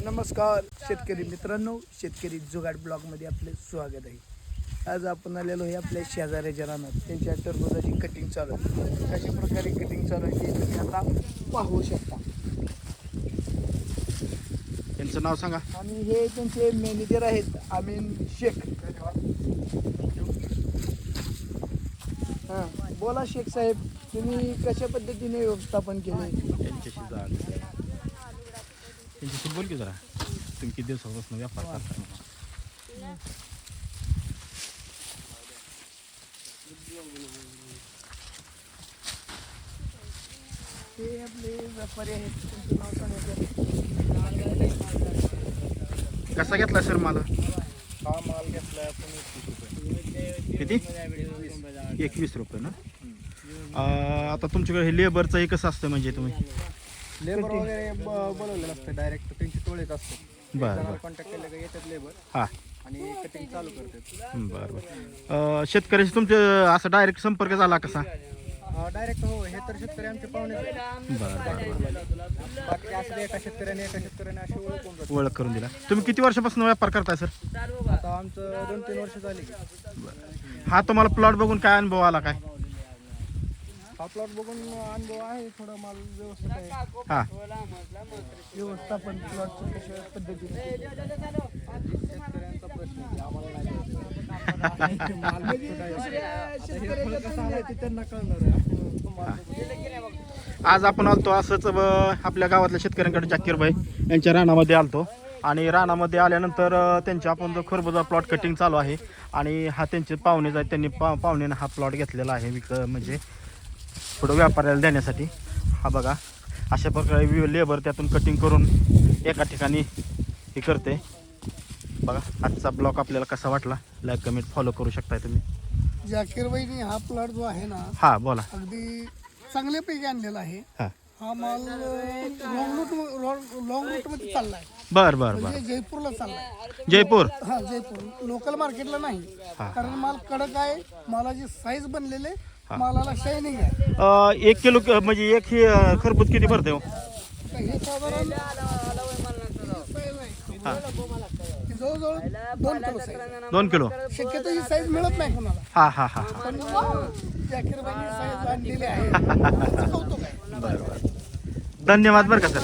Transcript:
नमस्कार शेतकरी मित्रांनो, शेतकरी जुगाड ब्लॉगमध्ये आपले स्वागत आहे. आज आपण आलेलो आहे आपल्या शेजाऱ्याच्या रानात. त्यांच्या टरबूजाची कटिंग चालू आहे. कशा प्रकारे कटिंग चालू आहे ते तुम्ही आता पाहू शकता. त्यांचं नाव सांगा. आणि हे त्यांचे मॅनेजर आहेत अमीन शेख. हां, बोला शेख साहेब, तुम्ही कशा पद्धतीने व्यवस्थापन केले? त्यांच्याशी बोल की जरा. तुम्ही किती दिवसापासून व्यापार करता? हे आपले व्यापारी आहेत, त्यांचं नाव सांगायचं. कसा घेतला सर मला? हा माल घेतला आपण 21 रुपये. किती? 21 रुपये ना. आता तुमच्याकडे हे लेबरचं हे कसं असतं म्हणजे तुम्ही लेबर वगैरे बोलवलेलं असतं, डायरेक्ट त्यांची टोळीत असतो. बरं कॉन्टॅक्ट केलं का येतात लेबर हां आणि कटिंग चालू करतात. बरं शेतकऱ्याशी तुमचे असं डायरेक्ट संपर्क झाला कसा? डायरेक्ट हो, हे तर शेतकरी आमचे पाहुणे. बाकी असं एका शेतकऱ्याने अशी ओळख होऊन जाते. ओळख करून दिला. तुम्ही किती वर्षापासून व्यापार करताय सर? आता आमचं 2-3 वर्ष झाली. हा तुम्हाला प्लॉट बघून काय अनुभव आला काय? हा प्लॉट बघून अनुभव आहे, थोडा माल व्यवस्थित आहे. हां व्यवस्थापन प्लॉटचं कशा पद्धतीने? शेतकऱ्यांचा प्रश्न आहे, आम्हाला नाही त्यांना कळणार आहे. आज आपण आलतो असंच आपल्या गावातल्या शेतकऱ्यांकडे जाकीरभाई यांच्या रानामध्ये आलतो. आणि रानामध्ये आल्यानंतर त्यांच्या आपण जो खरबूजा प्लॉट कटिंग चालू आहे. आणि हा त्यांचे पाहुणेच आहेत. त्यांनी पाहुण्याने हा प्लॉट घेतलेला आहे म्हणजे पुढं व्यापाऱ्याला देण्यासाठी. हा बघा अशा प्रकारे लेबर त्यातून कटिंग करून एका ठिकाणी हे करते. बघा आजचा ब्लॉग आपल्याला कसा वाटला लाईक कमेंट फॉलो करू शकताय तुम्ही. जाकीरबाईंनी हा प्लॉट जो आहे ना, हां बोला. अगदी चांगल्यापैकी आणलेला आहे. हां हा माल लॉंग रूट मध्ये चाललाय. बरं बरं म्हणजे बरं. जयपूरला चाललाय. जयपूर. हा, जयपूर लोकल मार्केटला नाही. हा. कारण माल कडक आहे, मालाची साईज बनलेले, मालाला शायनिंग आहे. 1 किलो म्हणजे एक ही खरबूज किती भरते हो? हे साधारण हां जवळजवळ 2 किलो साईज. 2 किलो. शक्यतो ही साईज मिळत नाही कोणाला. हां हां हां पण जाकीरबाईंनी साईज आणलेली आहे. त्याचं कौतुक आहे. बरं बरं. धन्यवाद बरं का सर.